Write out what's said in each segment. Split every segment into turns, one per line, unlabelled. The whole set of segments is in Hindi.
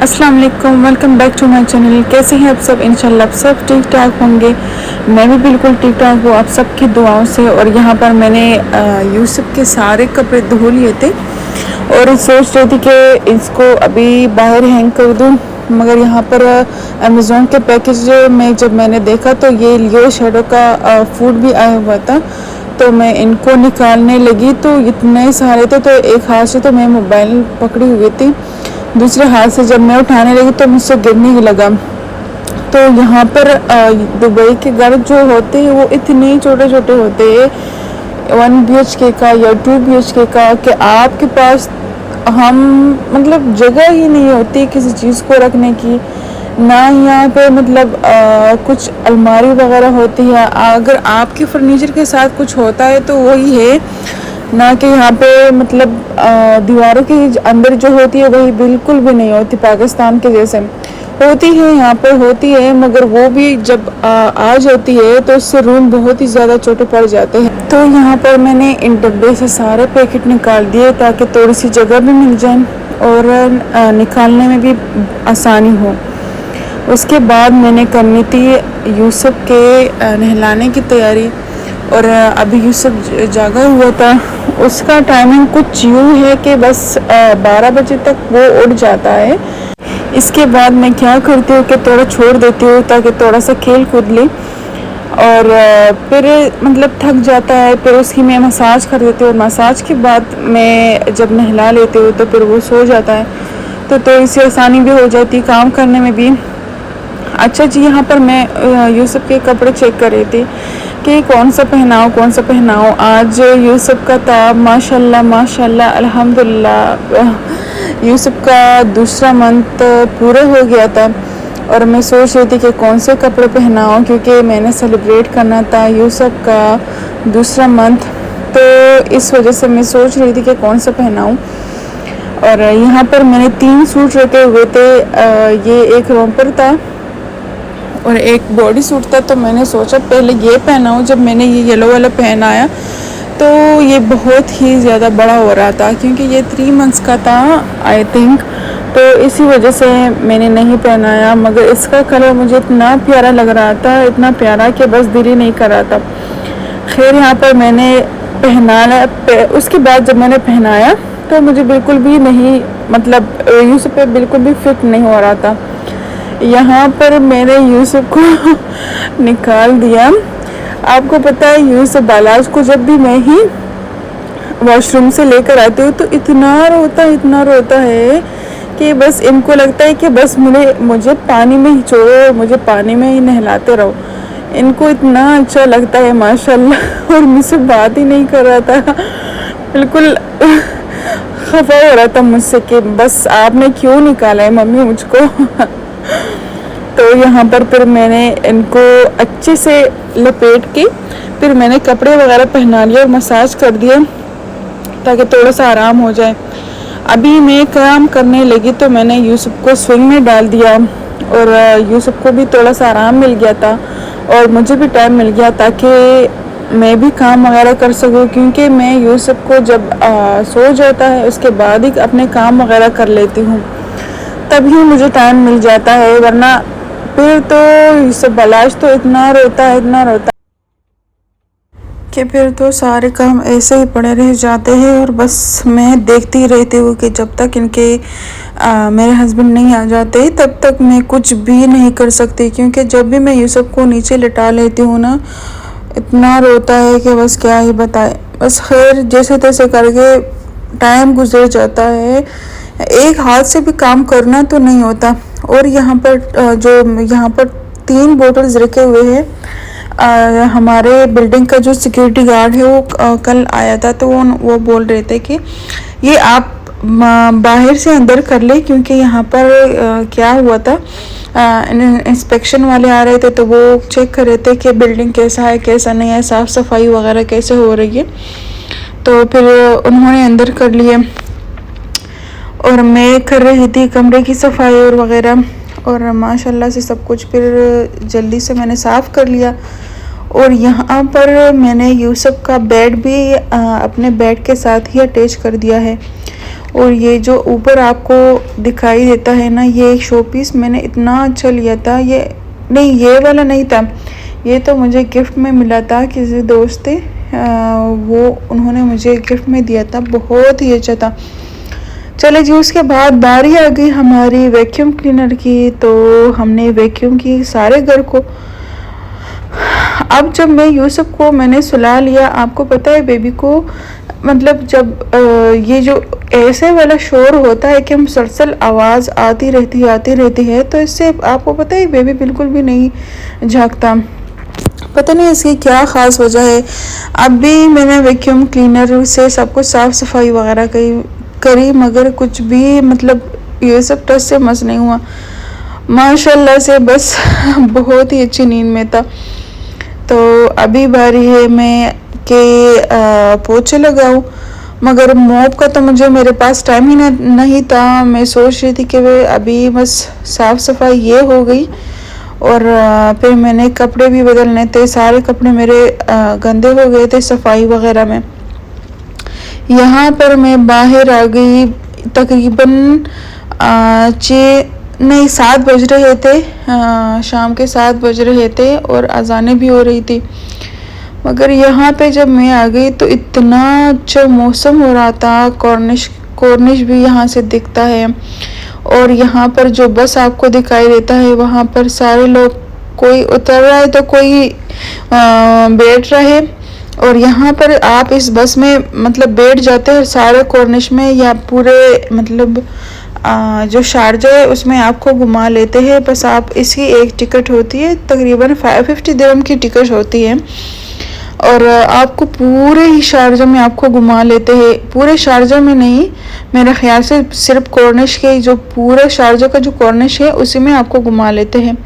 अस्सलाम वालेकुम, welcome back to my channel. कैसे हैं आप सब? इंशाल्लाह आप सब ठीक ठाक होंगे। मैं भी बिल्कुल ठीक ठाक हूँ आप सबकी दुआओं से। और यहाँ पर मैंने यूसुफ के सारे कपड़े धो लिए थे और सोच रही थी कि इसको अभी बाहर हैंग कर दूँ, मगर यहाँ पर अमेज़ोन के पैकेज में जब मैंने देखा तो ये लियो शेडो का फूड भी आया हुआ था। तो मैं इनको निकालने लगी तो इतने सारे थे, तो एक हाथ से तो मैं मोबाइल पकड़ी हुई थी, दूसरे हाथ से जब मैं उठाने लगी तो मुझसे गिरने ही लगा। तो यहाँ पर दुबई के घर जो होते हैं वो इतने छोटे छोटे होते हैं, 1 BHK का या 2 BHK का, कि आपके पास हम मतलब जगह ही नहीं होती किसी चीज़ को रखने की, ना यहाँ पे मतलब कुछ अलमारी वगैरह होती है। अगर आपके फर्नीचर के साथ कुछ होता है तो वही है, ना कि यहाँ पे मतलब दीवारों के अंदर जो होती है वही बिल्कुल भी नहीं होती, पाकिस्तान के जैसे होती है यहाँ पे होती है, मगर वो भी जब आ जाती है तो उससे रूम बहुत ही ज़्यादा छोटे पड़ जाते हैं। तो यहाँ पर मैंने इन डब्बे से सारे पैकेट निकाल दिए ताकि थोड़ी सी जगह भी मिल जाए और निकालने में भी आसानी हो। उसके बाद मैंने करनी थी यूसुफ के नहलाने की तैयारी। और अभी यूसुफ जागा हुआ था, उसका टाइमिंग कुछ यूँ है कि बस 12 बजे तक वो उठ जाता है। इसके बाद मैं क्या करती हूँ कि थोड़ा छोड़ देती हूँ ताकि थोड़ा सा खेल कूद ले, और फिर मतलब थक जाता है, फिर उसकी मैं मसाज कर देती हूँ। और मसाज के बाद मैं जब नहला लेती हूँ तो फिर वो सो जाता है, तो थोड़ी सी आसानी भी हो जाती है काम करने में भी। अच्छा जी, यहाँ पर मैं यूसुफ के कपड़े चेक कर रही थी कि कौन सा पहनाओ। आज यूसुफ का था माशाल्लाह माशाल्लाह अल्हम्दुलिल्लाह, यूसुफ का दूसरा मंथ पूरा हो गया था और मैं सोच रही थी कि कौन से कपड़े पहनाऊँ, क्योंकि मैंने सेलिब्रेट करना था यूसुफ का दूसरा मंथ, तो इस वजह से मैं सोच रही थी कि कौन सा पहनाऊँ। और यहाँ पर मैंने 3 सूट रखे हुए थे, ये एक रोम्पर था और एक बॉडी सूट था। तो मैंने सोचा पहले ये पहनाऊँ। जब मैंने ये येलो वाला पहनाया तो ये बहुत ही ज़्यादा बड़ा हो रहा था, क्योंकि ये 3 मंथ्स का था आई थिंक, तो इसी वजह से मैंने नहीं पहनाया। मगर इसका कलर मुझे इतना प्यारा लग रहा था, इतना प्यारा कि बस दिल ही नहीं कर रहा था। खैर यहाँ पर मैंने पहनाया, उसके बाद जब मैंने पहनाया तो मुझे बिल्कुल भी नहीं, मतलब यूसुफ पे बिल्कुल भी फिट नहीं हो रहा था। यहाँ पर मैंने यूसुफ को निकाल दिया। आपको पता है यूसुफ बालाज को जब भी मैं ही वॉशरूम से लेकर आती हूँ तो इतना रोता है कि बस इनको लगता है कि बस मुझे पानी में ही छोड़ो, मुझे पानी में ही नहलाते रहो। इनको इतना अच्छा लगता है माशाल्लाह। और मुझसे बात ही नहीं कर रहा था, बिल्कुल खफा हो रहा था मुझसे कि बस आपने क्यों निकाला है मम्मी मुझको। तो यहाँ पर फिर मैंने इनको अच्छे से लपेट के फिर मैंने कपड़े वगैरह पहना लिया और मसाज कर दिया ताकि थोड़ा सा आराम हो जाए। अभी मैं काम करने लगी तो मैंने यूसुफ को स्विंग में डाल दिया और यूसुफ को भी थोड़ा सा आराम मिल गया था और मुझे भी टाइम मिल गया ताकि मैं भी काम वगैरह कर सकूँ, क्योंकि मैं यूसुफ को जब सो जाता है उसके बाद ही अपने काम वगैरह कर लेती हूँ, तभी मुझे टाइम मिल जाता है। वरना फिर तो यूसुफ बालाज तो इतना रोता कि फिर तो सारे काम ऐसे ही पड़े रह जाते हैं और बस मैं देखती ही रहती हूँ कि जब तक इनके मेरे हस्बैंड नहीं आ जाते तब तक मैं कुछ भी नहीं कर सकती, क्योंकि जब भी मैं यूसुफ को नीचे लिटा लेती हूँ ना, इतना रोता है कि बस क्या ही बताए। बस खैर जैसे तैसे करके टाइम गुजर जाता है, एक हाथ से भी काम करना तो नहीं होता। और यहाँ पर 3 बोतल्स रखे हुए हैं। हमारे बिल्डिंग का जो सिक्योरिटी गार्ड है वो कल आया था, तो वो बोल रहे थे कि ये आप बाहर से अंदर कर ले, क्योंकि यहाँ पर क्या हुआ था, इंस्पेक्शन वाले आ रहे थे तो वो चेक कर रहे थे कि बिल्डिंग कैसा है कैसा नहीं है, साफ़ सफाई वगैरह कैसे हो रही है। तो फिर उन्होंने अंदर कर लिए और मैं कर रही थी कमरे की सफाई और वगैरह, और माशाल्लाह से सब कुछ फिर जल्दी से मैंने साफ़ कर लिया। और यहाँ पर मैंने यूसुफ का बेड भी अपने बेड के साथ ही अटैच कर दिया है। और ये जो ऊपर आपको दिखाई देता है ना, ये एक शो पीस मैंने इतना अच्छा लिया था। ये नहीं, ये वाला नहीं था, ये तो मुझे गिफ्ट में मिला था, किसी दोस्त थे वो उन्होंने मुझे गिफ्ट में दिया था, बहुत ही अच्छा था। चले जी, उसके बाद बारी आ गई हमारी वैक्यूम क्लीनर की। तो हमने वैक्यूम की सारे घर को। अब जब मैं यूसुफ को मैंने सुला लिया, आपको पता है बेबी को मतलब जब ये जो ऐसे वाला शोर होता है कि मुसलसल आवाज़ आती रहती है, तो इससे आपको पता है बेबी बिल्कुल भी नहीं झाँकता। पता नहीं इसकी क्या ख़ास वजह है। अब भी मैंने वैक्यूम क्लीनर से सब कुछ साफ़ सफाई वगैरह करी मगर कुछ भी मतलब ये सब टच से मस नहीं हुआ माशाल्लाह से। बस बहुत ही अच्छी नींद में था। तो अभी बारी है मैं के पोछे लगाऊं, मगर मॉप का तो मुझे मेरे पास टाइम ही नहीं था। मैं सोच रही थी कि वे अभी बस साफ़ सफाई ये हो गई और फिर मैंने कपड़े भी बदलने थे। सारे कपड़े मेरे गंदे हो गए थे सफाई वगैरह में। यहाँ पर मैं बाहर आ गई, तकरीबन 7 बज रहे थे, शाम के 7 बज रहे थे और अजानें भी हो रही थी। मगर यहाँ पे जब मैं आ गई तो इतना अच्छा मौसम हो रहा था। कॉर्निश भी यहाँ से दिखता है और यहाँ पर जो बस आपको दिखाई देता है वहाँ पर सारे लोग, कोई उतर रहा है तो कोई बैठ रहा है। और यहाँ पर आप इस बस में मतलब बैठ जाते हैं सारे कॉर्निश में, या पूरे मतलब जो शारजा है उसमें आपको घुमा लेते हैं। बस आप इसकी एक टिकट होती है, तकरीबन 550 दिरहम की टिकट होती है और आपको पूरे ही शारजा में आपको घुमा लेते हैं। पूरे शारजा में नहीं, मेरे ख्याल से सिर्फ कॉर्निश के जो पूरे शारजा का जो कॉर्निश है उसी में आपको घुमा लेते हैं।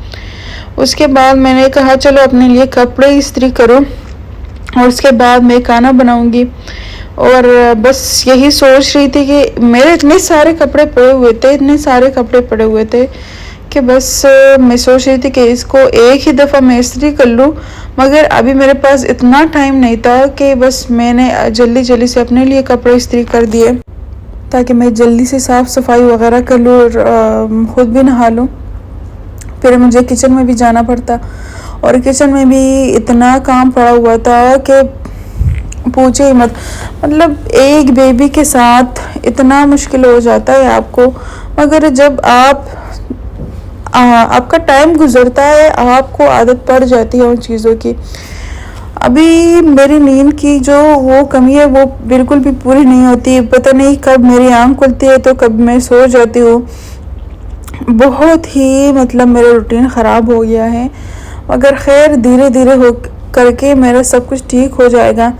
उसके बाद मैंने कहा चलो अपने लिए कपड़े इस्त्री करो और उसके बाद मैं खाना बनाऊंगी। और बस यही सोच रही थी कि मेरे इतने सारे कपड़े पड़े हुए थे कि बस मैं सोच रही थी कि इसको एक ही दफ़ा मैं इस्त्री कर लूँ। मगर अभी मेरे पास इतना टाइम नहीं था कि बस मैंने जल्दी से अपने लिए कपड़े इस्त्री कर दिए ताकि मैं जल्दी से साफ़ सफाई वगैरह कर लूँ और ख़ुद भी नहा लूँ। फिर मुझे किचन में भी जाना पड़ता और किचन में भी इतना काम पड़ा हुआ था कि पूछे ही मत। मतलब एक बेबी के साथ इतना मुश्किल हो जाता है आपको, मगर जब आपका टाइम गुजरता है आपको आदत पड़ जाती है उन चीज़ों की। अभी मेरी नींद की जो वो कमी है वो बिल्कुल भी पूरी नहीं होती। पता नहीं कब मेरी आँख खुलती है तो कब मैं सो जाती हूँ। बहुत ही मतलब मेरा रूटीन ख़राब हो गया है, मगर खैर धीरे हो करके मेरा सब कुछ ठीक हो जाएगा।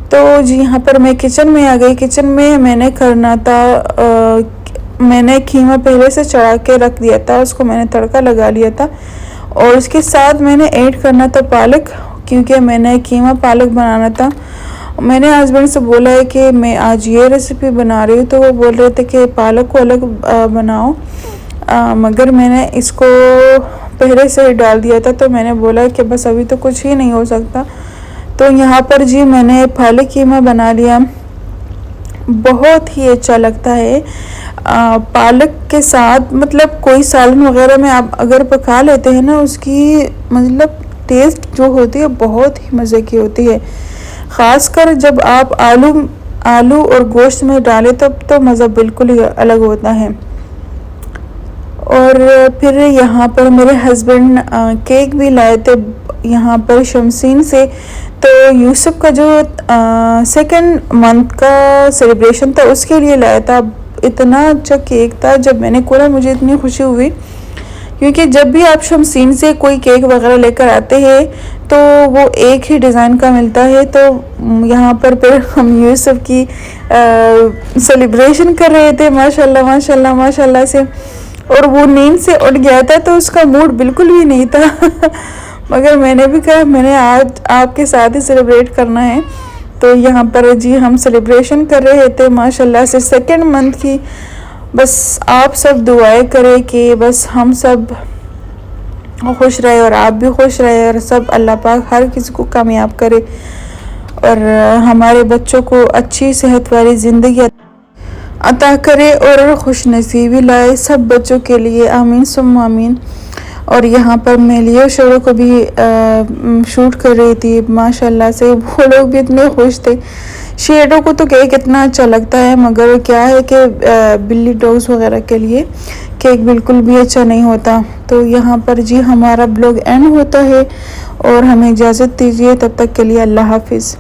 तो जी यहाँ पर मैं किचन में आ गई। किचन में मैंने करना था मैंने कीमा पहले से चढ़ा के रख दिया था, उसको मैंने तड़का लगा लिया था और उसके साथ मैंने ऐड करना था पालक, क्योंकि मैंने कीमा पालक बनाना था। मैंने हस्बैंड से बोला है कि मैं आज ये रेसिपी बना रही हूँ, तो वो बोल रहे थे कि पालक को अलग बनाओ, मगर मैंने इसको पहले से ही डाल दिया था। तो मैंने बोला कि बस अभी तो कुछ ही नहीं हो सकता। तो यहाँ पर जी मैंने पालक कीमा बना लिया। बहुत ही अच्छा लगता है पालक के साथ, मतलब कोई सालन वगैरह में आप अगर पका लेते हैं ना, उसकी मतलब टेस्ट जो होती है बहुत ही मज़े की होती है। ख़ासकर जब आप आलू और गोश्त में डालें तब तो मज़ा बिल्कुल ही अलग होता है। और फिर यहाँ पर मेरे हस्बैंड केक भी लाए थे यहाँ पर शमसीन से। तो यूसुफ का जो 2nd मंथ का सेलिब्रेशन था उसके लिए लाया था। इतना अच्छा केक था, जब मैंने खोला मुझे इतनी खुशी हुई, क्योंकि जब भी आप शमसीन से कोई केक वगैरह लेकर आते हैं तो वो एक ही डिज़ाइन का मिलता है। तो यहाँ पर फिर हम यूसुफ की सेलिब्रेशन कर रहे थे माशाल्लाह से, और वो नींद से उठ गया था तो उसका मूड बिल्कुल भी नहीं था मगर मैंने भी कहा मैंने आज आपके साथ ही सेलिब्रेट करना है। तो यहाँ पर जी हम सेलिब्रेशन कर रहे थे माशाल्लाह से 2nd मंथ की। बस आप सब दुआएं करें कि बस हम सब खुश रहे और आप भी खुश रहे और सब अल्लाह पाक हर किसी को कामयाब करे और हमारे बच्चों को अच्छी सेहत वाली ज़िंदगी। अता करे और खुश नसीबी लाए सब बच्चों के लिए, आमीन सुम्मा आमीन। और यहाँ पर मैं लियो शेडो को भी शूट कर रही थी, माशाल्लाह से वो लोग भी इतने खुश थे। शेडो को तो केक इतना अच्छा लगता है, मगर क्या है कि बिल्ली डॉग्स वगैरह के लिए केक बिल्कुल भी अच्छा नहीं होता। तो यहाँ पर जी हमारा ब्लॉग एंड होता है और हमें इजाज़त दीजिए, तब तक के लिए अल्लाह हाफिज़।